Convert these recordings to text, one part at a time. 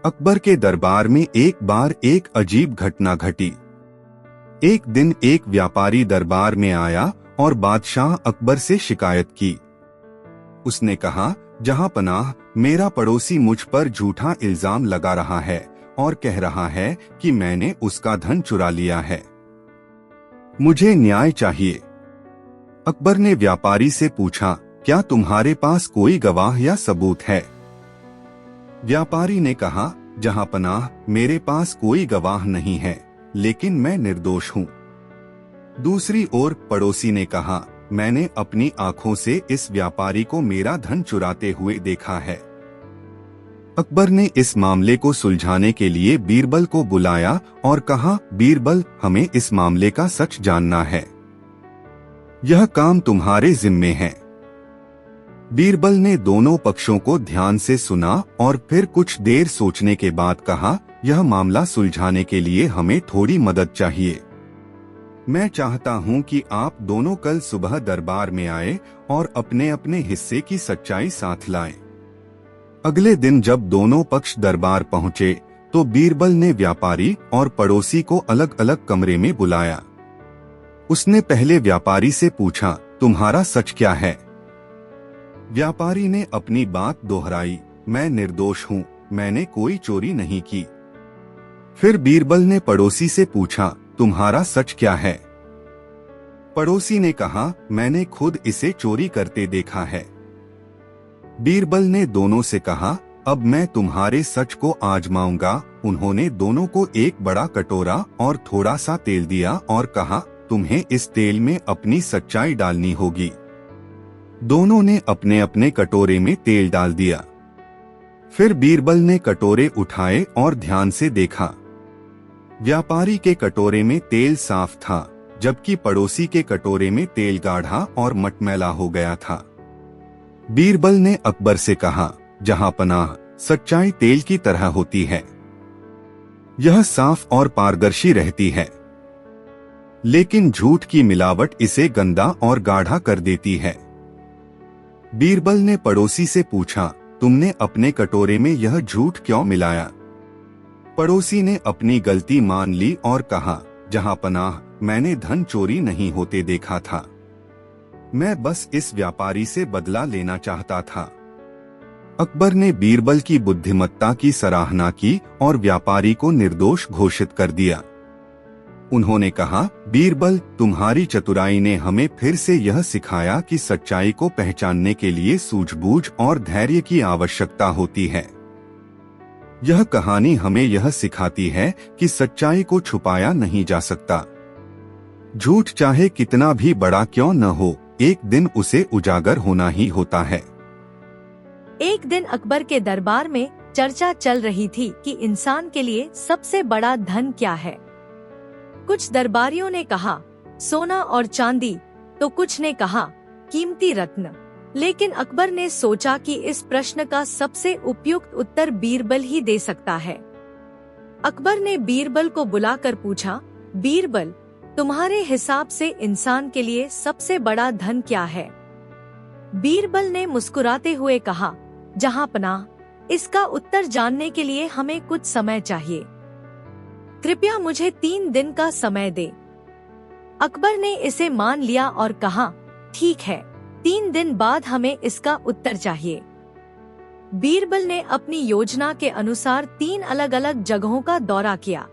अकबर के दरबार में एक बार एक अजीब घटना घटी। एक दिन एक व्यापारी दरबार में आया और बादशाह अकबर से शिकायत की। उसने कहा, जहां पनाह, मेरा पड़ोसी मुझ पर झूठा इल्जाम लगा रहा है और कह रहा है कि मैंने उसका धन चुरा लिया है। मुझे न्याय चाहिए। अकबर ने व्यापारी से पूछा, क्या तुम्हारे पास कोई गवाह या सबूत है? व्यापारी ने कहा, जहां पनाह, मेरे पास कोई गवाह नहीं है, लेकिन मैं निर्दोष हूँ। दूसरी ओर पड़ोसी ने कहा, मैंने अपनी आंखों से इस व्यापारी को मेरा धन चुराते हुए देखा है। अकबर ने इस मामले को सुलझाने के लिए बीरबल को बुलाया और कहा, बीरबल, हमें इस मामले का सच जानना है। यह काम तुम्हारे जिम्मे है। बीरबल ने दोनों पक्षों को ध्यान से सुना और फिर कुछ देर सोचने के बाद कहा, यह मामला सुलझाने के लिए हमें थोड़ी मदद चाहिए। मैं चाहता हूं कि आप दोनों कल सुबह दरबार में आए और अपने अपने हिस्से की सच्चाई साथ लाएं। अगले दिन जब दोनों पक्ष दरबार पहुंचे तो बीरबल ने व्यापारी और पड़ोसी को अलग अलग कमरे में बुलाया। उसने पहले व्यापारी से पूछा, तुम्हारा सच क्या है? व्यापारी ने अपनी बात दोहराई, मैं निर्दोष हूँ, मैंने कोई चोरी नहीं की। फिर बीरबल ने पड़ोसी से पूछा, तुम्हारा सच क्या है? पड़ोसी ने कहा, मैंने खुद इसे चोरी करते देखा है। बीरबल ने दोनों से कहा, अब मैं तुम्हारे सच को आजमाऊंगा। उन्होंने दोनों को एक बड़ा कटोरा और थोड़ा सा तेल दिया और कहा, तुम्हें इस तेल में अपनी सच्चाई डालनी होगी। दोनों ने अपने अपने कटोरे में तेल डाल दिया। फिर बीरबल ने कटोरे उठाए और ध्यान से देखा। व्यापारी के कटोरे में तेल साफ था, जबकि पड़ोसी के कटोरे में तेल गाढ़ा और मटमैला हो गया था। बीरबल ने अकबर से कहा, जहां पनाह, सच्चाई तेल की तरह होती है। यह साफ और पारदर्शी रहती है, लेकिन झूठ की मिलावट इसे गंदा और गाढ़ा कर देती है। बीरबल ने पड़ोसी से पूछा, तुमने अपने कटोरे में यह झूठ क्यों मिलाया? पड़ोसी ने अपनी गलती मान ली और कहा, जहां पनाह, मैंने धन चोरी नहीं होते देखा था। मैं बस इस व्यापारी से बदला लेना चाहता था। अकबर ने बीरबल की बुद्धिमत्ता की सराहना की और व्यापारी को निर्दोष घोषित कर दिया। उन्होंने कहा, बीरबल, तुम्हारी चतुराई ने हमें फिर से यह सिखाया कि सच्चाई को पहचानने के लिए सूझबूझ और धैर्य की आवश्यकता होती है। यह कहानी हमें यह सिखाती है कि सच्चाई को छुपाया नहीं जा सकता। झूठ चाहे कितना भी बड़ा क्यों न हो, एक दिन उसे उजागर होना ही होता है। एक दिन अकबर के दरबार में चर्चा चल रही थी कि इंसान के लिए सबसे बड़ा धन क्या है। कुछ दरबारियों ने कहा, सोना और चांदी, तो कुछ ने कहा, कीमती रत्न। लेकिन अकबर ने सोचा कि इस प्रश्न का सबसे उपयुक्त उत्तर बीरबल ही दे सकता है। अकबर ने बीरबल को बुलाकर पूछा, बीरबल, तुम्हारे हिसाब से इंसान के लिए सबसे बड़ा धन क्या है? बीरबल ने मुस्कुराते हुए कहा, जहां पनाह, इसका उत्तर जानने के लिए हमें कुछ समय चाहिए। कृपया मुझे 3 दिन का समय दे। अकबर ने इसे मान लिया और कहा, ठीक है, 3 दिन बाद हमें इसका उत्तर चाहिए। बीरबल ने अपनी योजना के अनुसार 3 अलग अलग जगहों का दौरा किया।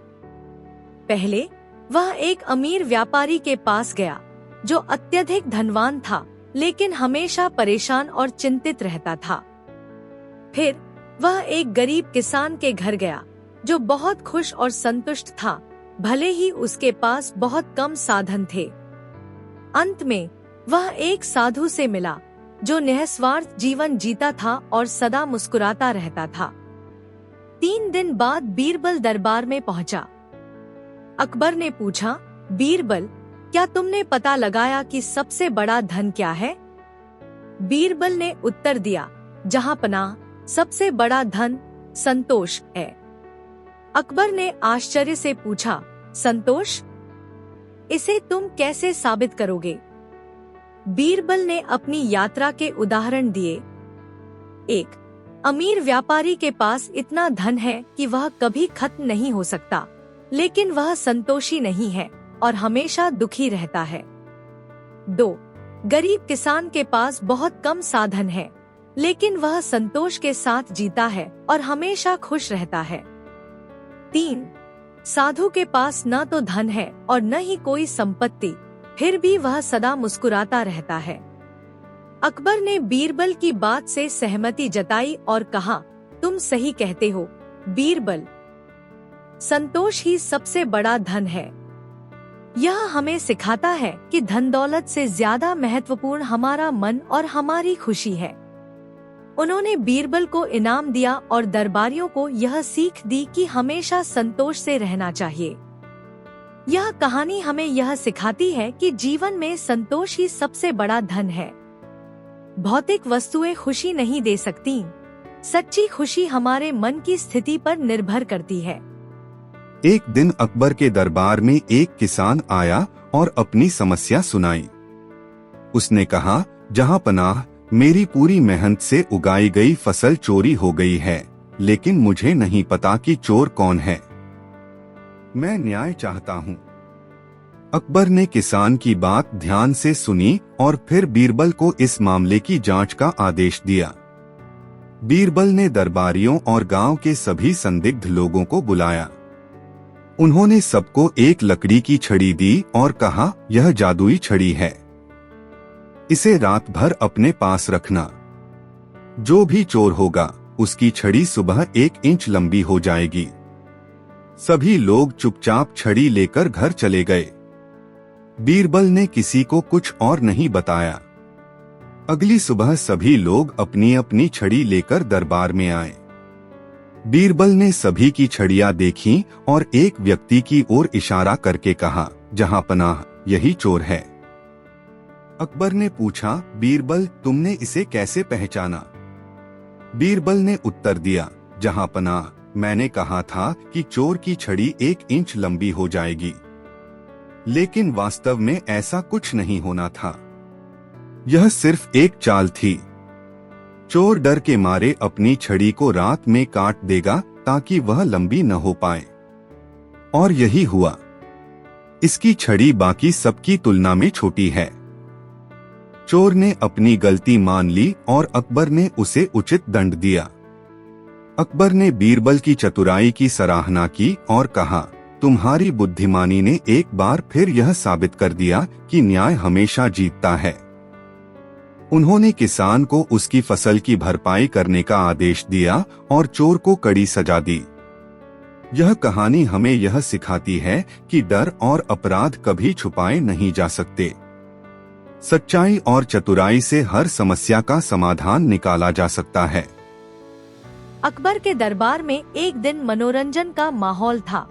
पहले वह एक अमीर व्यापारी के पास गया, जो अत्यधिक धनवान था, लेकिन हमेशा परेशान और चिंतित रहता था। फिर वह एक गरीब किसान के घर गया, जो बहुत खुश और संतुष्ट था, भले ही उसके पास बहुत कम साधन थे। अंत में वह एक साधु से मिला, जो निस्वार्थ जीवन जीता था और सदा मुस्कुराता रहता था। 3 दिन बाद बीरबल दरबार में पहुंचा। अकबर ने पूछा, बीरबल, क्या तुमने पता लगाया कि सबसे बड़ा धन क्या है? बीरबल ने उत्तर दिया, जहां पनाह, सबसे बड़ा धन संतोष है। अकबर ने आश्चर्य से पूछा, संतोष? इसे तुम कैसे साबित करोगे? बीरबल ने अपनी यात्रा के उदाहरण दिए। 1. अमीर व्यापारी के पास इतना धन है कि वह कभी खत्म नहीं हो सकता, लेकिन वह संतोषी नहीं है और हमेशा दुखी रहता है। 2. गरीब किसान के पास बहुत कम साधन है, लेकिन वह संतोष के साथ जीता है और हमेशा खुश रहता है। 3. साधु के पास न तो धन है और न ही कोई संपत्ति, फिर भी वह सदा मुस्कुराता रहता है। अकबर ने बीरबल की बात से सहमति जताई और कहा, तुम सही कहते हो बीरबल, संतोष ही सबसे बड़ा धन है। यह हमें सिखाता है कि धन दौलत से ज्यादा महत्वपूर्ण हमारा मन और हमारी खुशी है। उन्होंने बीरबल को इनाम दिया और दरबारियों को यह सीख दी कि हमेशा संतोष से रहना चाहिए। यह कहानी हमें यह सिखाती है कि जीवन में संतोष ही सबसे बड़ा धन है। भौतिक वस्तुएं खुशी नहीं दे सकती, सच्ची खुशी हमारे मन की स्थिति पर निर्भर करती है। एक दिन अकबर के दरबार में एक किसान आया और अपनी समस्या सुनाई। उसने कहा, जहां पनाह, मेरी पूरी मेहनत से उगाई गई फसल चोरी हो गई है, लेकिन मुझे नहीं पता कि चोर कौन है। मैं न्याय चाहता हूँ। अकबर ने किसान की बात ध्यान से सुनी और फिर बीरबल को इस मामले की जांच का आदेश दिया। बीरबल ने दरबारियों और गांव के सभी संदिग्ध लोगों को बुलाया। उन्होंने सबको एक लकड़ी की छड़ी दी और कहा, यह जादुई छड़ी है, इसे रात भर अपने पास रखना। जो भी चोर होगा उसकी छड़ी सुबह 1 इंच लंबी हो जाएगी। सभी लोग चुपचाप छड़ी लेकर घर चले गए। बीरबल ने किसी को कुछ और नहीं बताया। अगली सुबह सभी लोग अपनी अपनी छड़ी लेकर दरबार में आए। बीरबल ने सभी की छड़ियां देखीं और एक व्यक्ति की ओर इशारा करके कहा, जहां पनाह, यही चोर है। अकबर ने पूछा, बीरबल, तुमने इसे कैसे पहचाना? बीरबल ने उत्तर दिया, जहां पनाह, मैंने कहा था कि चोर की छड़ी 1 इंच लंबी हो जाएगी, लेकिन वास्तव में ऐसा कुछ नहीं होना था। यह सिर्फ एक चाल थी। चोर डर के मारे अपनी छड़ी को रात में काट देगा ताकि वह लंबी न हो पाए। और यही हुआ। इसकी छड़ी बाकी सबकी तुलना में छोटी है। चोर ने अपनी गलती मान ली और अकबर ने उसे उचित दंड दिया। अकबर ने बीरबल की चतुराई की सराहना की और कहा, तुम्हारी बुद्धिमानी ने एक बार फिर यह साबित कर दिया कि न्याय हमेशा जीतता है। उन्होंने किसान को उसकी फसल की भरपाई करने का आदेश दिया और चोर को कड़ी सजा दी। यह कहानी हमें यह सिखाती है कि डर और अपराध कभी छुपाए नहीं जा सकते। सच्चाई और चतुराई से हर समस्या का समाधान निकाला जा सकता है। अकबर के दरबार में एक दिन मनोरंजन का माहौल था।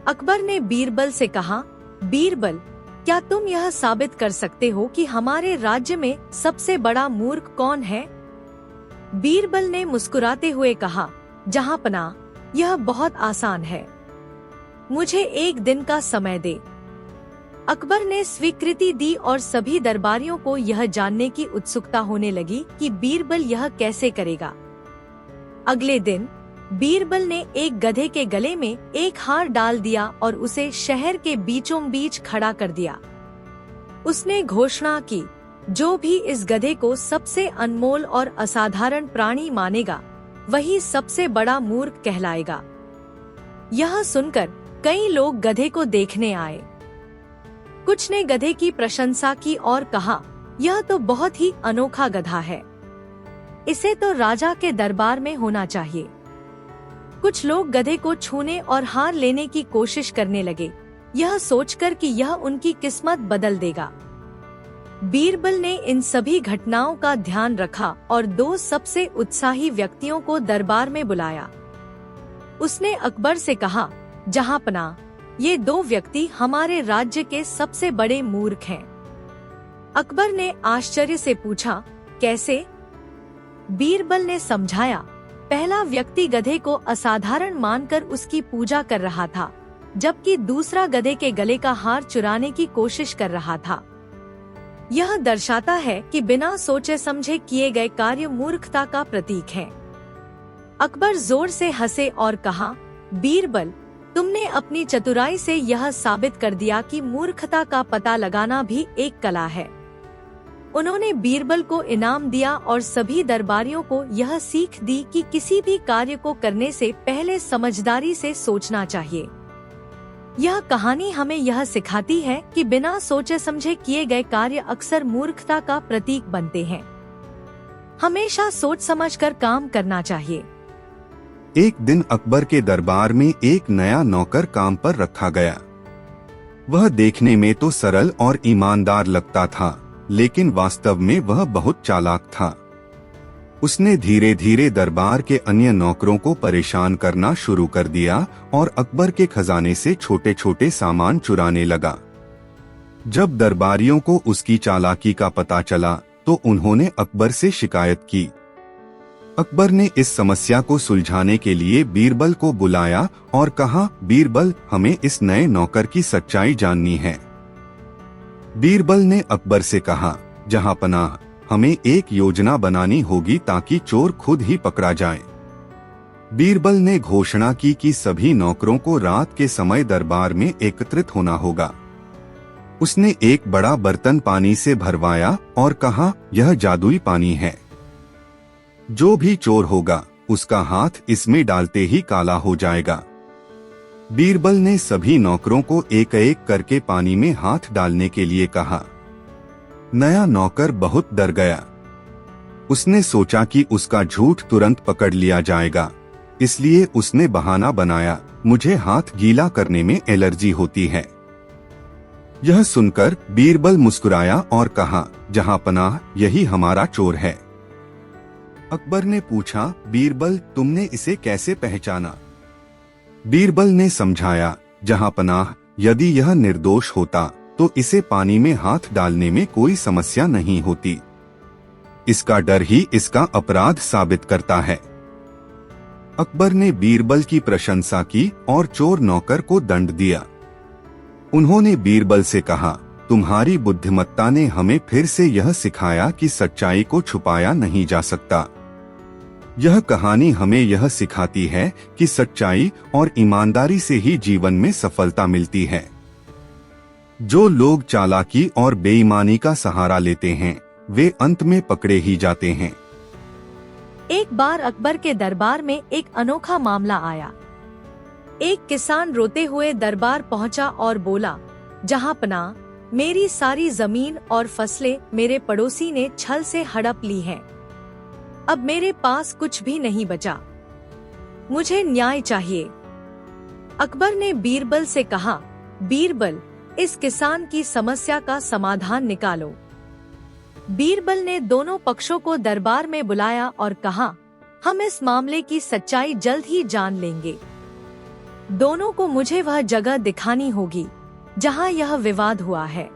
अकबर ने बीरबल से कहा, बीरबल, क्या तुम यह साबित कर सकते हो कि हमारे राज्य में सबसे बड़ा मूर्ख कौन है? बीरबल ने मुस्कुराते हुए कहा, जहांपनाह, यह बहुत आसान है, मुझे 1 दिन का समय दे। अकबर ने स्वीकृति दी और सभी दरबारियों को यह जानने की उत्सुकता होने लगी कि बीरबल यह कैसे करेगा। अगले दिन बीरबल ने एक गधे के गले में एक हार डाल दिया और उसे शहर के बीचों बीच खड़ा कर दिया। उसने घोषणा की, जो भी इस गधे को सबसे अनमोल और असाधारण प्राणी मानेगा, वही सबसे बड़ा मूर्ख कहलाएगा। यह सुनकर कई लोग गधे को देखने आए। कुछ ने गधे की प्रशंसा की और कहा, यह तो बहुत ही अनोखा गधा है, इसे तो राजा के दरबार में होना चाहिए। कुछ लोग गधे को छूने और हार लेने की कोशिश करने लगे, यह सोचकर कि यह उनकी किस्मत बदल देगा। बीरबल ने इन सभी घटनाओं का ध्यान रखा और 2 सबसे उत्साही व्यक्तियों को दरबार में बुलाया। उसने अकबर से कहा, जहांपनाह, ये 2 व्यक्ति हमारे राज्य के सबसे बड़े मूर्ख हैं। अकबर ने आश्चर्य से पूछा, कैसे? बीरबल ने समझाया, पहला व्यक्ति गधे को असाधारण मानकर उसकी पूजा कर रहा था, जबकि दूसरा गधे के गले का हार चुराने की कोशिश कर रहा था। यह दर्शाता है कि बिना सोचे समझे किए गए कार्य मूर्खता का प्रतीक है। अकबर जोर से हंसे और कहा, बीरबल, तुमने अपनी चतुराई से यह साबित कर दिया कि मूर्खता का पता लगाना भी एक कला है। उन्होंने बीरबल को इनाम दिया और सभी दरबारियों को यह सीख दी कि किसी भी कार्य को करने से पहले समझदारी से सोचना चाहिए। यह कहानी हमें यह सिखाती है कि बिना सोचे समझे किए गए कार्य अक्सर मूर्खता का प्रतीक बनते हैं। हमेशा सोच समझकर काम करना चाहिए। एक दिन अकबर के दरबार में एक नया नौकर काम पर रखा गया। वह देखने में तो सरल और ईमानदार लगता था, लेकिन वास्तव में वह बहुत चालाक था। उसने धीरे धीरे दरबार के अन्य नौकरों को परेशान करना शुरू कर दिया और अकबर के खजाने से छोटे छोटे सामान चुराने लगा। जब दरबारियों को उसकी चालाकी का पता चला तो उन्होंने अकबर से शिकायत की। अकबर ने इस समस्या को सुलझाने के लिए बीरबल को बुलाया और कहा, बीरबल, हमें इस नए नौकर की सच्चाई जाननी है। बीरबल ने अकबर से कहा, जहांपनाह, हमें एक योजना बनानी होगी ताकि चोर खुद ही पकड़ा जाए। बीरबल ने घोषणा की कि सभी नौकरों को रात के समय दरबार में एकत्रित होना होगा। उसने एक बड़ा बर्तन पानी से भरवाया और कहा, यह जादुई पानी है। जो भी चोर होगा उसका हाथ इसमें डालते ही काला हो जाएगा। बीरबल ने सभी नौकरों को एक एक करके पानी में हाथ डालने के लिए कहा। नया नौकर बहुत डर गया। उसने सोचा कि उसका झूठ तुरंत पकड़ लिया जाएगा, इसलिए उसने बहाना बनाया, मुझे हाथ गीला करने में एलर्जी होती है। यह सुनकर बीरबल मुस्कुराया और कहा, जहांपनाह, यही हमारा चोर है। अकबर ने पूछा, बीरबल, तुमने इसे कैसे पहचाना? बीरबल ने समझाया, जहांपनाह, यदि यह निर्दोष होता तो इसे पानी में हाथ डालने में कोई समस्या नहीं होती। इसका डर ही इसका अपराध साबित करता है। अकबर ने बीरबल की प्रशंसा की और चोर नौकर को दंड दिया। उन्होंने बीरबल से कहा, तुम्हारी बुद्धिमत्ता ने हमें फिर से यह सिखाया कि सच्चाई को छुपाया नहीं जा सकता। यह कहानी हमें यह सिखाती है कि सच्चाई और ईमानदारी से ही जीवन में सफलता मिलती है। जो लोग चालाकी और बेईमानी का सहारा लेते हैं वे अंत में पकड़े ही जाते हैं। एक बार अकबर के दरबार में एक अनोखा मामला आया। एक किसान रोते हुए दरबार पहुंचा और बोला, जहांपनाह, मेरी सारी जमीन और फसलें मेरे पड़ोसी ने छल से हड़प ली हैं। अब मेरे पास कुछ भी नहीं बचा। मुझे न्याय चाहिए। अकबर ने बीरबल से कहा, बीरबल, इस किसान की समस्या का समाधान निकालो। बीरबल ने दोनों पक्षों को दरबार में बुलाया और कहा, हम इस मामले की सच्चाई जल्द ही जान लेंगे। दोनों को मुझे वह जगह दिखानी होगी जहां यह विवाद हुआ है।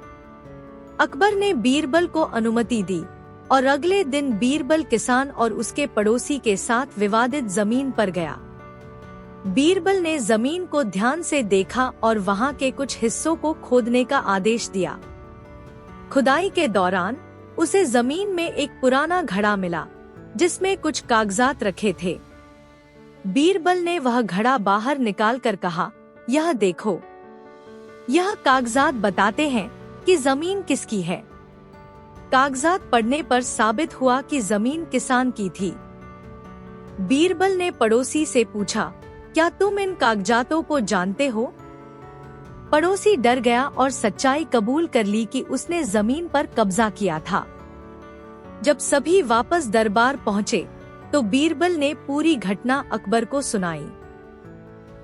अकबर ने बीरबल को अनुमति दी और अगले दिन बीरबल किसान और उसके पड़ोसी के साथ विवादित जमीन पर गया। बीरबल ने जमीन को ध्यान से देखा और वहां के कुछ हिस्सों को खोदने का आदेश दिया। खुदाई के दौरान उसे जमीन में एक पुराना घड़ा मिला जिसमें कुछ कागजात रखे थे। बीरबल ने वह घड़ा बाहर निकालकर कहा, यह देखो, यह कागजात बताते हैं कि जमीन किसकी है। कागजात पढ़ने पर साबित हुआ कि जमीन किसान की थी। बीरबल ने पड़ोसी से पूछा, क्या तुम इन कागजातों को जानते हो? पड़ोसी डर गया और सच्चाई कबूल कर ली कि उसने जमीन पर कब्जा किया था। जब सभी वापस दरबार पहुंचे तो बीरबल ने पूरी घटना अकबर को सुनाई।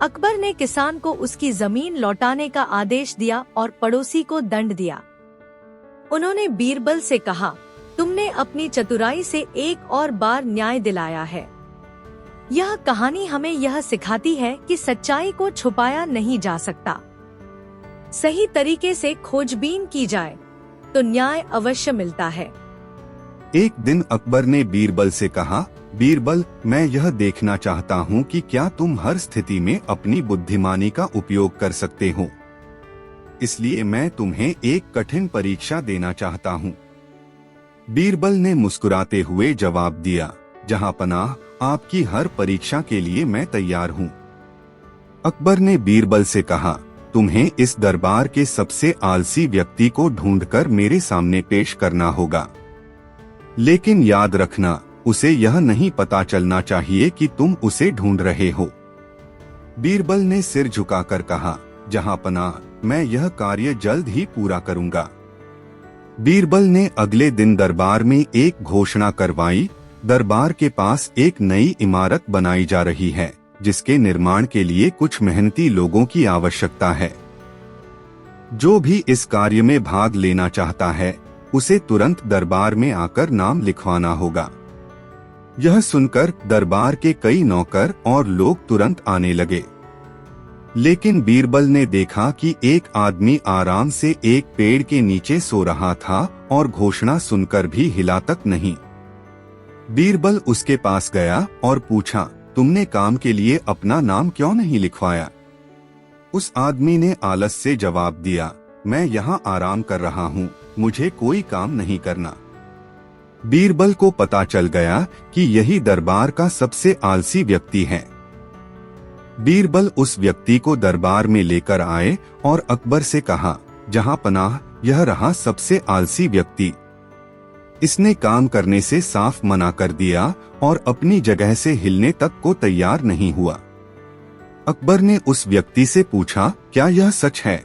अकबर ने किसान को उसकी जमीन लौटाने का आदेश दिया और पड़ोसी को दंड दिया। उन्होंने बीरबल से कहा, तुमने अपनी चतुराई से एक और बार न्याय दिलाया है। यह कहानी हमें यह सिखाती है कि सच्चाई को छुपाया नहीं जा सकता। सही तरीके से खोजबीन की जाए तो न्याय अवश्य मिलता है। एक दिन अकबर ने बीरबल से कहा, बीरबल, मैं यह देखना चाहता हूँ कि क्या तुम हर स्थिति में अपनी बुद्धिमानी का उपयोग कर सकते हो। इसलिए मैं तुम्हें एक कठिन परीक्षा देना चाहता हूँ। बीरबल ने मुस्कुराते हुए जवाब दिया, जहां पनाह, आपकी हर परीक्षा के लिए मैं तैयार हूँ। अकबर ने बीरबल से कहा, तुम्हें इस दरबार के सबसे आलसी व्यक्ति को ढूंढकर मेरे सामने पेश करना होगा, लेकिन याद रखना, उसे यह नहीं पता चलना चाहिए कि तुम उसे ढूंढ रहे हो। बीरबल ने सिर झुकाकर कहा, जहां पनाह, मैं यह कार्य जल्द ही पूरा करूंगा। बीरबल ने अगले दिन दरबार में एक घोषणा करवाई, दरबार के पास एक नई इमारत बनाई जा रही है, जिसके निर्माण के लिए कुछ मेहनती लोगों की आवश्यकता है। जो भी इस कार्य में भाग लेना चाहता है, उसे तुरंत दरबार में आकर नाम लिखवाना होगा। यह सुनकर दरबार के कई नौकर और लोग तुरंत आने लगे, लेकिन बीरबल ने देखा कि एक आदमी आराम से एक पेड़ के नीचे सो रहा था और घोषणा सुनकर भी हिला तक नहीं। बीरबल उसके पास गया और पूछा, तुमने काम के लिए अपना नाम क्यों नहीं लिखवाया? उस आदमी ने आलस से जवाब दिया, मैं यहाँ आराम कर रहा हूँ, मुझे कोई काम नहीं करना। बीरबल को पता चल गया कि यही दरबार का सबसे आलसी व्यक्ति है। बीरबल उस व्यक्ति को दरबार में लेकर आए और अकबर से कहा, जहां पनाह, यह रहा सबसे आलसी व्यक्ति। इसने काम करने से साफ मना कर दिया और अपनी जगह से हिलने तक को तैयार नहीं हुआ। अकबर ने उस व्यक्ति से पूछा, क्या यह सच है?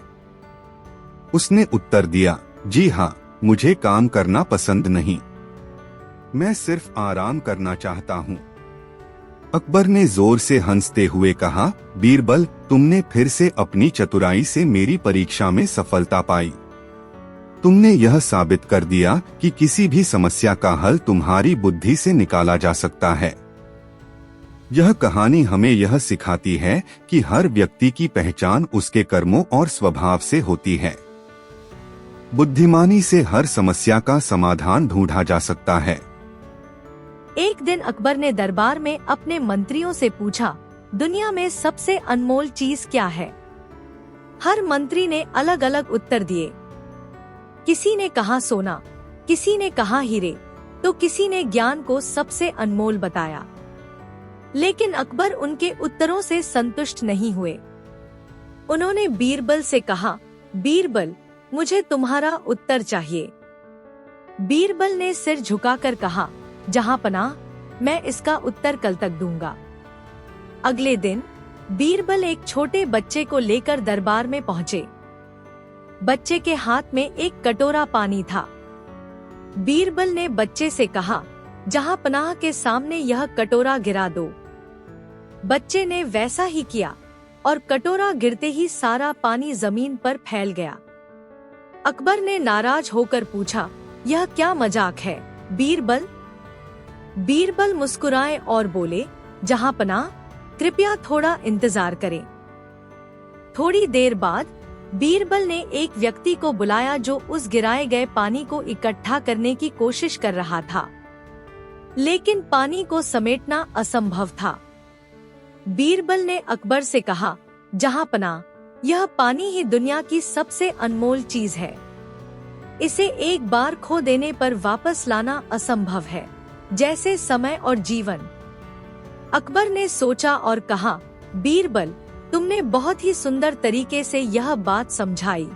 उसने उत्तर दिया, जी हाँ, मुझे काम करना पसंद नहीं, मैं सिर्फ आराम करना चाहता हूँ। अकबर ने जोर से हंसते हुए कहा, बीरबल, तुमने फिर से अपनी चतुराई से मेरी परीक्षा में सफलता पाई। तुमने यह साबित कर दिया कि किसी भी समस्या का हल तुम्हारी बुद्धि से निकाला जा सकता है। यह कहानी हमें यह सिखाती है कि हर व्यक्ति की पहचान उसके कर्मों और स्वभाव से होती है। बुद्धिमानी से हर समस्या का समाधान ढूंढा जा सकता है। एक दिन अकबर ने दरबार में अपने मंत्रियों से पूछा, दुनिया में सबसे अनमोल चीज क्या है? हर मंत्री ने अलग अलग उत्तर दिए। किसी ने कहा सोना, किसी ने कहा हीरे, तो किसी ने ज्ञान को सबसे अनमोल बताया। लेकिन अकबर उनके उत्तरों से संतुष्ट नहीं हुए। उन्होंने बीरबल से कहा, बीरबल, मुझे तुम्हारा उत्तर चाहिए। बीरबल ने सिर झुकाकर कहा, जहां पनाह, मैं इसका उत्तर कल तक दूंगा। अगले दिन बीरबल एक छोटे बच्चे को लेकर दरबार में पहुंचे। बच्चे के हाथ में एक कटोरा पानी था। बीरबल ने बच्चे से कहा, जहां पनाह के सामने यह कटोरा गिरा दो। बच्चे ने वैसा ही किया और कटोरा गिरते ही सारा पानी जमीन पर फैल गया। अकबर ने नाराज होकर पूछा, यह क्या मजाक है बीरबल? बीरबल मुस्कुराए और बोले, जहां पनाह, कृपया थोड़ा इंतजार करें। थोड़ी देर बाद बीरबल ने एक व्यक्ति को बुलाया जो उस गिराए गए पानी को इकट्ठा करने की कोशिश कर रहा था, लेकिन पानी को समेटना असंभव था। बीरबल ने अकबर से कहा, जहां पनाह, यह पानी ही दुनिया की सबसे अनमोल चीज है। इसे एक बार खो देने पर वापस लाना असंभव है, जैसे समय और जीवन। अकबर ने सोचा और कहा, बीरबल, तुमने बहुत ही सुंदर तरीके से यह बात समझाई।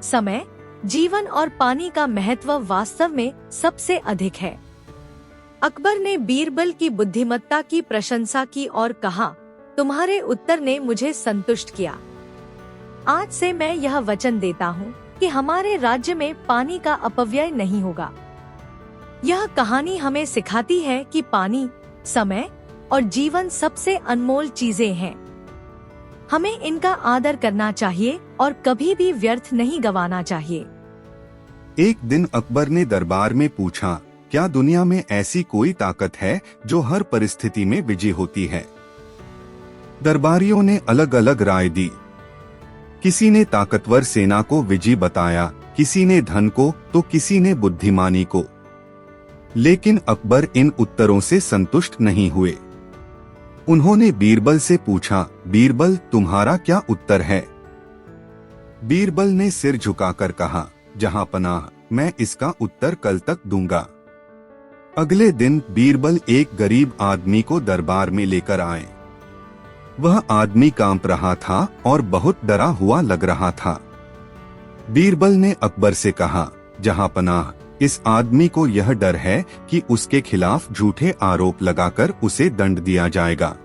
समय, जीवन और पानी का महत्व वास्तव में सबसे अधिक है। अकबर ने बीरबल की बुद्धिमत्ता की प्रशंसा की और कहा, तुम्हारे उत्तर ने मुझे संतुष्ट किया। आज से मैं यह वचन देता हूँ कि हमारे राज्य में पानी का अपव्यय नहीं होगा। यह कहानी हमें सिखाती है कि पानी, समय और जीवन सबसे अनमोल चीजें हैं। हमें इनका आदर करना चाहिए और कभी भी व्यर्थ नहीं गंवाना चाहिए। एक दिन अकबर ने दरबार में पूछा, क्या दुनिया में ऐसी कोई ताकत है जो हर परिस्थिति में विजयी होती है? दरबारियों ने अलग अलग राय दी। किसी ने ताकतवर सेना को विजयी बताया, किसी ने धन को, तो किसी ने बुद्धिमानी को। लेकिन अकबर इन उत्तरों से संतुष्ट नहीं हुए। उन्होंने बीरबल से पूछा, बीरबल, तुम्हारा क्या उत्तर है? बीरबल ने सिर झुकाकर कहा, जहां पनाह, मैं इसका उत्तर कल तक दूंगा। अगले दिन बीरबल एक गरीब आदमी को दरबार में लेकर आए। वह आदमी कांप रहा था और बहुत डरा हुआ लग रहा था। बीरबल ने अकबर से कहा, जहांपनाह, इस आदमी को यह डर है कि उसके खिलाफ झूठे आरोप लगाकर उसे दंड दिया जाएगा,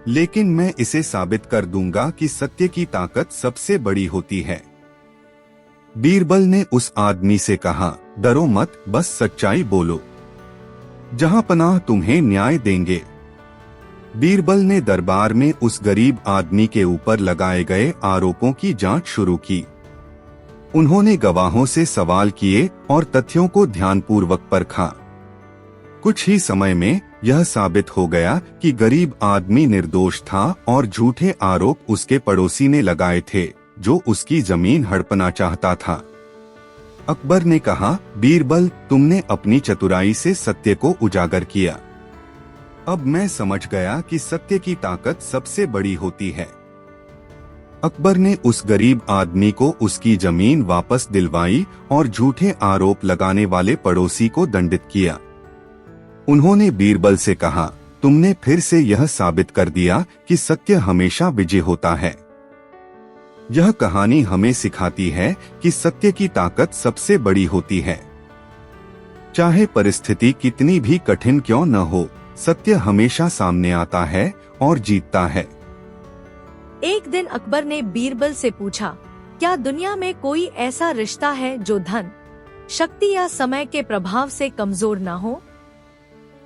लेकिन मैं इसे साबित कर दूंगा कि सत्य की ताकत सबसे बड़ी होती है। बीरबल ने उस आदमी से कहा, डरो मत, बस सच्चाई बोलो, जहांपनाह तुम्हें न्याय देंगे। बीरबल ने दरबार में उस गरीब आदमी के ऊपर लगाए गए आरोपों की जांच शुरू की। उन्होंने गवाहों से सवाल किए और तथ्यों को ध्यानपूर्वक परखा। कुछ ही समय में यह साबित हो गया कि गरीब आदमी निर्दोष था और झूठे आरोप उसके पड़ोसी ने लगाए थे, जो उसकी जमीन हड़पना चाहता था। अकबर ने कहा, बीरबल, तुमने अपनी चतुराई से सत्य को उजागर किया। अब मैं समझ गया कि सत्य की ताकत सबसे बड़ी होती है। अकबर ने उस गरीब आदमी को उसकी जमीन वापस दिलवाई और झूठे आरोप लगाने वाले पड़ोसी को दंडित किया। उन्होंने बीरबल से कहा, तुमने फिर से यह साबित कर दिया कि सत्य हमेशा विजय होता है। यह कहानी हमें सिखाती है कि सत्य की ताकत सबसे बड़ी होती है। चाहे परिस्थिति कितनी भी कठिन क्यों न हो, सत्य हमेशा सामने आता है और जीतता है। एक दिन अकबर ने बीरबल से पूछा, क्या दुनिया में कोई ऐसा रिश्ता है जो धन, शक्ति या समय के प्रभाव से कमजोर न हो?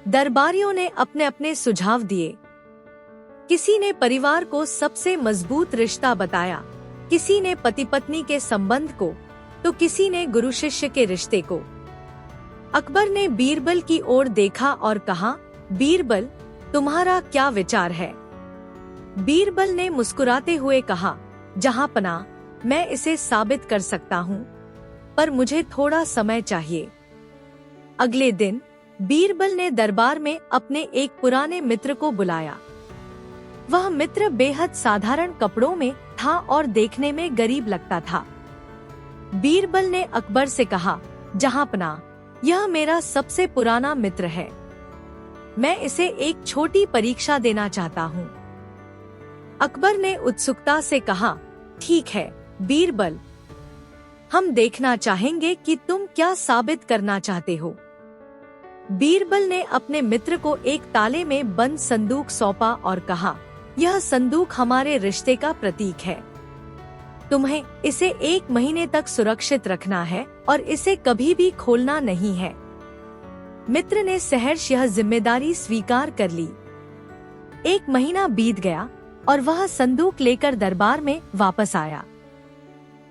दरबारियों ने अपने अपने सुझाव दिए। किसी ने परिवार को सबसे मजबूत रिश्ता बताया, किसी ने पति पत्नी के संबंध को, तो किसी ने गुरु शिष्य के रिश्ते को। अकबर ने बीरबल की ओर देखा और कहा, बीरबल, तुम्हारा क्या विचार है? बीरबल ने मुस्कुराते हुए कहा, जहांपनाह, मैं इसे साबित कर सकता हूँ, पर मुझे थोड़ा समय चाहिए। अगले दिन बीरबल ने दरबार में अपने एक पुराने मित्र को बुलाया। वह मित्र बेहद साधारण कपड़ों में था और देखने में गरीब लगता था। बीरबल ने अकबर से कहा, जहांपनाह, यह मेरा सबसे पुराना मित्र है। मैं इसे एक छोटी परीक्षा देना चाहता हूँ। अकबर ने उत्सुकता से कहा, ठीक है बीरबल, हम देखना चाहेंगे कि तुम क्या साबित करना चाहते हो। बीरबल ने अपने मित्र को एक ताले में बंद संदूक सौंपा और कहा, यह संदूक हमारे रिश्ते का प्रतीक है। तुम्हें इसे 1 महीने तक सुरक्षित रखना है और इसे कभी भी खोलना नहीं है। मित्र ने सहर्ष यह जिम्मेदारी स्वीकार कर ली। 1 महीना बीत गया और वह संदूक लेकर दरबार में वापस आया।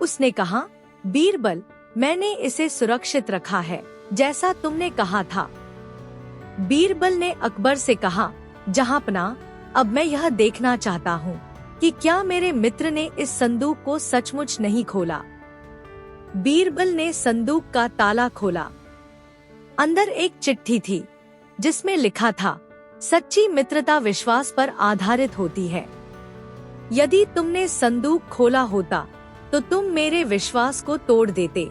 उसने कहा, बीरबल, मैंने इसे सुरक्षित रखा है, जैसा तुमने कहा था। बीरबल ने अकबर से कहा, जहांपनाह, अब मैं यह देखना चाहता हूँ कि क्या मेरे मित्र ने इस संदूक को सचमुच नहीं खोला। बीरबल ने संदूक का ताला खोला। अंदर एक चिट्ठी थी, जिसमें लिखा था, सच्ची मित्रता विश्वास पर आधारित होती है। यदि तुमने संदूक खोला होता तो तुम मेरे विश्वास को तोड़ देते।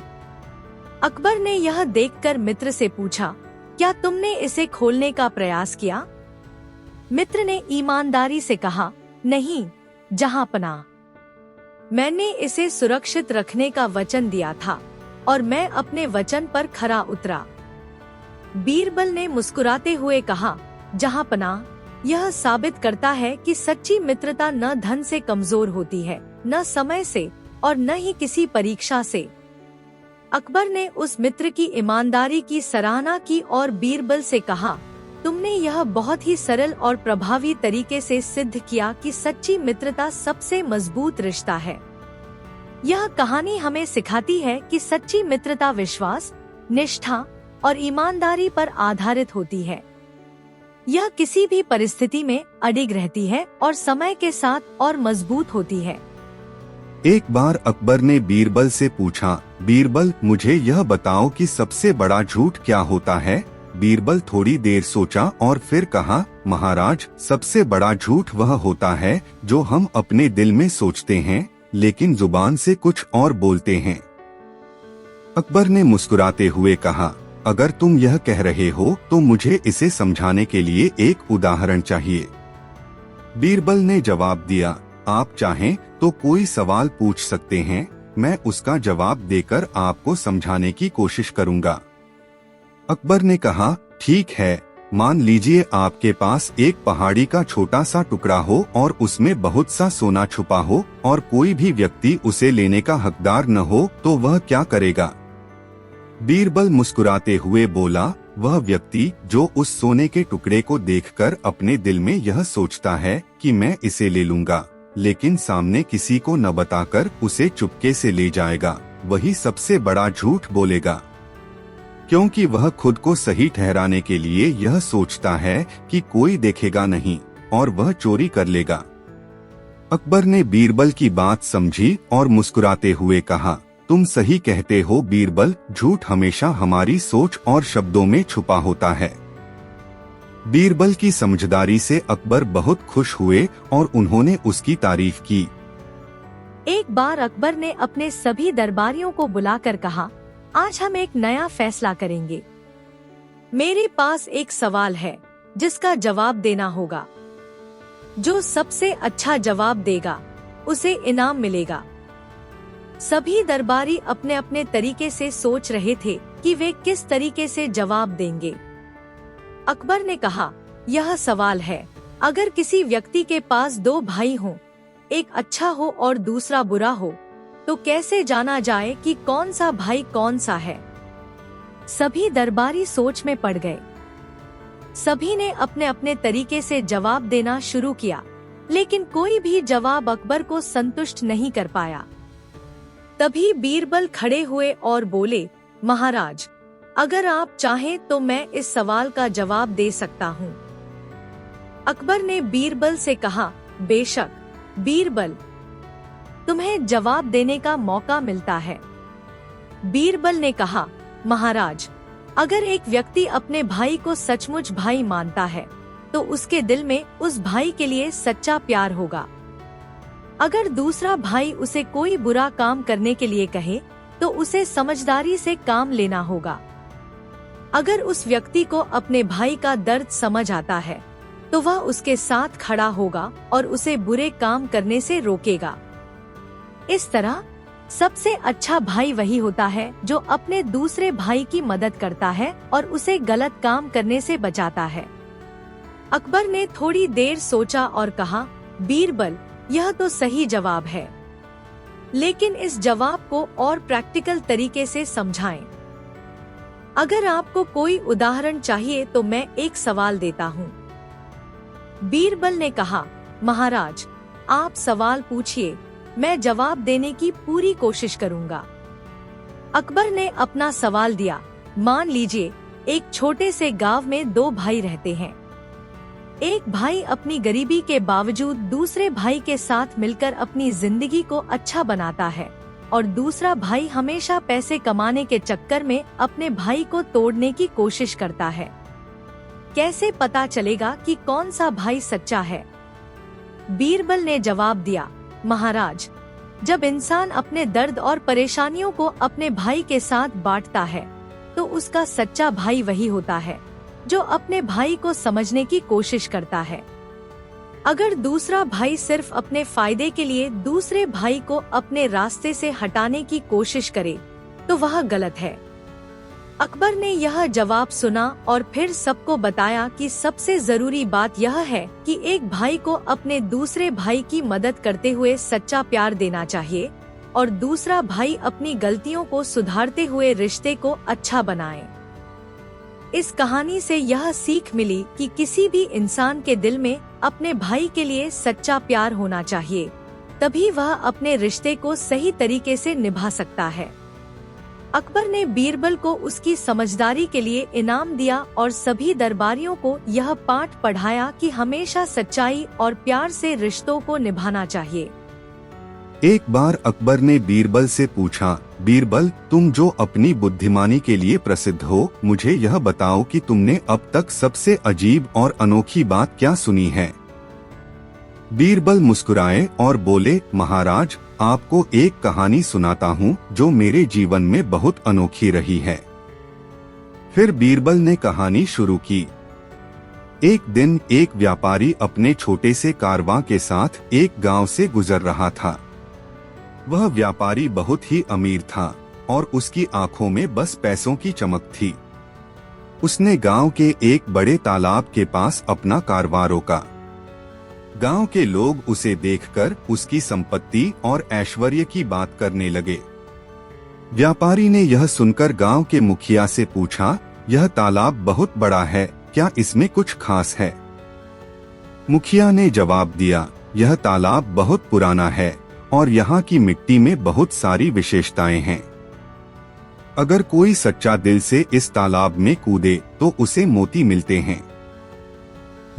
अकबर ने यह देखकर मित्र से पूछा, क्या तुमने इसे खोलने का प्रयास किया? मित्र ने ईमानदारी से कहा, नहीं जहांपनाह, मैंने इसे सुरक्षित रखने का वचन दिया था और मैं अपने वचन पर खरा उतरा। बीरबल ने मुस्कुराते हुए कहा, जहांपनाह, यह साबित करता है कि सच्ची मित्रता न धन से कमजोर होती है, न समय से और न ही किसी परीक्षा से। अकबर ने उस मित्र की ईमानदारी की सराहना की और बीरबल से कहा, तुमने यह बहुत ही सरल और प्रभावी तरीके से सिद्ध किया कि सच्ची मित्रता सबसे मजबूत रिश्ता है। यह कहानी हमें सिखाती है कि सच्ची मित्रता विश्वास, निष्ठा और ईमानदारी पर आधारित होती है। यह किसी भी परिस्थिति में अडिग रहती है और समय के साथ और मजबूत होती है। एक बार अकबर ने बीरबल से पूछा, बीरबल, मुझे यह बताओ कि सबसे बड़ा झूठ क्या होता है? बीरबल थोड़ी देर सोचा और फिर कहा, महाराज, सबसे बड़ा झूठ वह होता है जो हम अपने दिल में सोचते हैं लेकिन जुबान से कुछ और बोलते हैं। अकबर ने मुस्कुराते हुए कहा, अगर तुम यह कह रहे हो तो मुझे इसे समझाने के लिए एक उदाहरण चाहिए। बीरबल ने जवाब दिया, आप चाहें तो कोई सवाल पूछ सकते हैं, मैं उसका जवाब देकर आपको समझाने की कोशिश करूंगा। अकबर ने कहा, ठीक है, मान लीजिए आपके पास एक पहाड़ी का छोटा सा टुकड़ा हो और उसमें बहुत सा सोना छुपा हो और कोई भी व्यक्ति उसे लेने का हकदार न हो, तो वह क्या करेगा? बीरबल मुस्कुराते हुए बोला, वह व्यक्ति जो उस सोने के टुकड़े को देखकर अपने दिल में यह सोचता है कि मैं इसे ले लूंगा, लेकिन सामने किसी को न बताकर उसे चुपके से ले जाएगा, वही सबसे बड़ा झूठ बोलेगा, क्योंकि वह खुद को सही ठहराने के लिए यह सोचता है कि कोई देखेगा नहीं और वह चोरी कर लेगा। अकबर ने बीरबल की बात समझी और मुस्कुराते हुए कहा, तुम सही कहते हो बीरबल, झूठ हमेशा हमारी सोच और शब्दों में छुपा होता है। बीरबल की समझदारी से अकबर बहुत खुश हुए और उन्होंने उसकी तारीफ की। एक बार अकबर ने अपने सभी दरबारियों को बुलाकर कहा, आज हम एक नया फैसला करेंगे। मेरे पास एक सवाल है जिसका जवाब देना होगा। जो सबसे अच्छा जवाब देगा उसे इनाम मिलेगा। सभी दरबारी अपने अपने तरीके से सोच रहे थे कि वे किस तरीके से जवाब देंगे। अकबर ने कहा, यह सवाल है, अगर किसी व्यक्ति के पास दो भाई हों, एक अच्छा हो और दूसरा बुरा हो, तो कैसे जाना जाए कि कौन सा भाई कौन सा है? सभी दरबारी सोच में पड़ गए। सभी ने अपने अपने तरीके से जवाब देना शुरू किया, लेकिन कोई भी जवाब अकबर को संतुष्ट नहीं कर पाया। तभी बीरबल खड़े हुए और बोले, महाराज, अगर आप चाहें तो मैं इस सवाल का जवाब दे सकता हूँ। अकबर ने बीरबल से कहा, बेशक बीरबल, तुम्हें जवाब देने का मौका मिलता है। बीरबल ने कहा, महाराज, अगर एक व्यक्ति अपने भाई को सचमुच भाई मानता है तो उसके दिल में उस भाई के लिए सच्चा प्यार होगा। अगर दूसरा भाई उसे कोई बुरा काम करने के लिए कहे तो उसे समझदारी से काम लेना होगा। अगर उस व्यक्ति को अपने भाई का दर्द समझ आता है तो वह उसके साथ खड़ा होगा और उसे बुरे काम करने से रोकेगा। इस तरह सबसे अच्छा भाई वही होता है जो अपने दूसरे भाई की मदद करता है और उसे गलत काम करने से बचाता है। अकबर ने थोड़ी देर सोचा और कहा, बीरबल, यह तो सही जवाब है, लेकिन इस जवाब को और प्रैक्टिकल तरीके से समझाएं। अगर आपको कोई उदाहरण चाहिए तो मैं एक सवाल देता हूँ। बीरबल ने कहा, महाराज, आप सवाल पूछिए, मैं जवाब देने की पूरी कोशिश करूँगा। अकबर ने अपना सवाल दिया, मान लीजिए एक छोटे से गांव में दो भाई रहते हैं। एक भाई अपनी गरीबी के बावजूद दूसरे भाई के साथ मिलकर अपनी जिंदगी को अच्छा बनाता है और दूसरा भाई हमेशा पैसे कमाने के चक्कर में अपने भाई को तोड़ने की कोशिश करता है। कैसे पता चलेगा कि कौन सा भाई सच्चा है? बीरबल ने जवाब दिया, महाराज, जब इंसान अपने दर्द और परेशानियों को अपने भाई के साथ बांटता है तो उसका सच्चा भाई वही होता है जो अपने भाई को समझने की कोशिश करता है। अगर दूसरा भाई सिर्फ अपने फायदे के लिए दूसरे भाई को अपने रास्ते से हटाने की कोशिश करे तो वह गलत है। अकबर ने यह जवाब सुना और फिर सबको बताया कि सबसे जरूरी बात यह है कि एक भाई को अपने दूसरे भाई की मदद करते हुए सच्चा प्यार देना चाहिए और दूसरा भाई अपनी गलतियों को सुधारते हुए रिश्ते को अच्छा बनाए। इस कहानी से यह सीख मिली कि किसी भी इंसान के दिल में अपने भाई के लिए सच्चा प्यार होना चाहिए, तभी वह अपने रिश्ते को सही तरीके से निभा सकता है। अकबर ने बीरबल को उसकी समझदारी के लिए इनाम दिया और सभी दरबारियों को यह पाठ पढ़ाया कि हमेशा सच्चाई और प्यार से रिश्तों को निभाना चाहिए। एक बार अकबर ने बीरबल से पूछा, बीरबल, तुम जो अपनी बुद्धिमानी के लिए प्रसिद्ध हो, मुझे यह बताओ कि तुमने अब तक सबसे अजीब और अनोखी बात क्या सुनी है? बीरबल मुस्कुराए और बोले, महाराज, आपको एक कहानी सुनाता हूँ जो मेरे जीवन में बहुत अनोखी रही है। फिर बीरबल ने कहानी शुरू की। एक दिन एक व्यापारी अपने छोटे से कारवां के साथ एक गांव से गुजर रहा था। वह व्यापारी बहुत ही अमीर था और उसकी आंखों में बस पैसों की चमक थी। उसने गांव के एक बड़े तालाब के पास अपना कारवां रोका। गांव के लोग उसे देखकर उसकी संपत्ति और ऐश्वर्य की बात करने लगे। व्यापारी ने यह सुनकर गांव के मुखिया से पूछा, यह तालाब बहुत बड़ा है, क्या इसमें कुछ खास है? मुखिया ने जवाब दिया, यह तालाब बहुत पुराना है और यहाँ की मिट्टी में बहुत सारी विशेषताएं हैं। अगर कोई सच्चा दिल से इस तालाब में कूदे तो उसे मोती मिलते हैं,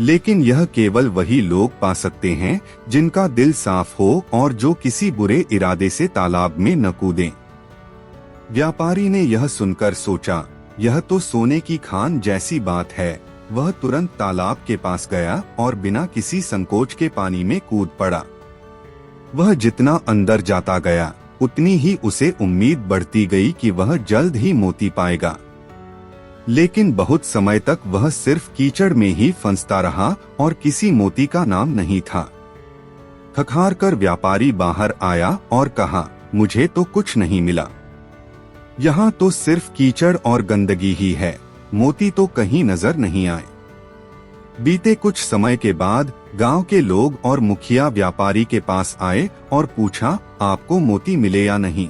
लेकिन यह केवल वही लोग पा सकते हैं जिनका दिल साफ हो और जो किसी बुरे इरादे से तालाब में न कूदें। व्यापारी ने यह सुनकर सोचा, यह तो सोने की खान जैसी बात है। वह तुरंत तालाब के पास गया और बिना किसी संकोच के पानी में कूद पड़ा। वह जितना अंदर जाता गया उतनी ही उसे उम्मीद बढ़ती गई कि वह जल्द ही मोती पाएगा, लेकिन बहुत समय तक वह सिर्फ कीचड़ में ही फंसता रहा और किसी मोती का नाम नहीं था। थक-हार कर व्यापारी बाहर आया और कहा, मुझे तो कुछ नहीं मिला। यहाँ तो सिर्फ कीचड़ और गंदगी ही है, मोती तो कहीं नजर नहीं आए। बीते कुछ समय के बाद गांव के लोग और मुखिया व्यापारी के पास आए और पूछा, आपको मोती मिले या नहीं?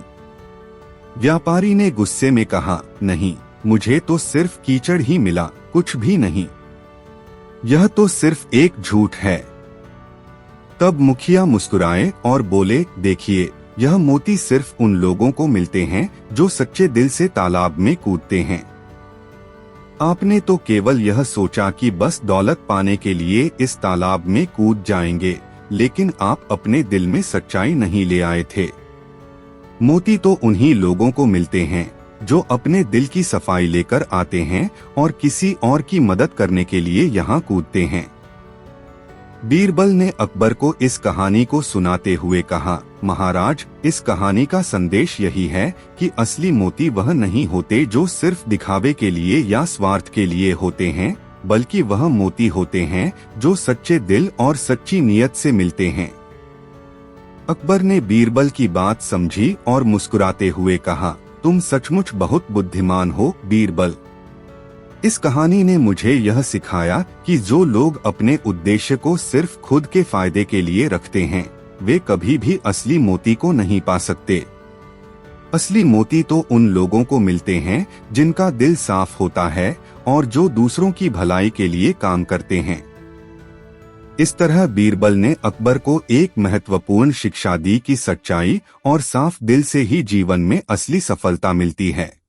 व्यापारी ने गुस्से में कहा, नहीं, मुझे तो सिर्फ कीचड़ ही मिला, कुछ भी नहीं। यह तो सिर्फ एक झूठ है। तब मुखिया मुस्कुराए और बोले, देखिए, यह मोती सिर्फ उन लोगों को मिलते हैं जो सच्चे दिल से तालाब में कूदते हैं। आपने तो केवल यह सोचा कि बस दौलत पाने के लिए इस तालाब में कूद जाएंगे, लेकिन आप अपने दिल में सच्चाई नहीं ले आए थे। मोती तो उन्हीं लोगों को मिलते हैं जो अपने दिल की सफाई लेकर आते हैं और किसी और की मदद करने के लिए यहाँ कूदते हैं। बीरबल ने अकबर को इस कहानी को सुनाते हुए कहा, महाराज, इस कहानी का संदेश यही है कि असली मोती वह नहीं होते जो सिर्फ दिखावे के लिए या स्वार्थ के लिए होते हैं, बल्कि वह मोती होते हैं जो सच्चे दिल और सच्ची नीयत से मिलते हैं। अकबर ने बीरबल की बात समझी और मुस्कुराते हुए कहा, तुम सचमुच बहुत बुद्धिमान हो बीरबल। इस कहानी ने मुझे यह सिखाया कि जो लोग अपने उद्देश्य को सिर्फ खुद के फायदे के लिए रखते हैं, वे कभी भी असली मोती को नहीं पा सकते। असली मोती तो उन लोगों को मिलते हैं जिनका दिल साफ होता है और जो दूसरों की भलाई के लिए काम करते हैं। इस तरह बीरबल ने अकबर को एक महत्वपूर्ण शिक्षा दी कि सच्चाई और साफ दिल से ही जीवन में असली सफलता मिलती है।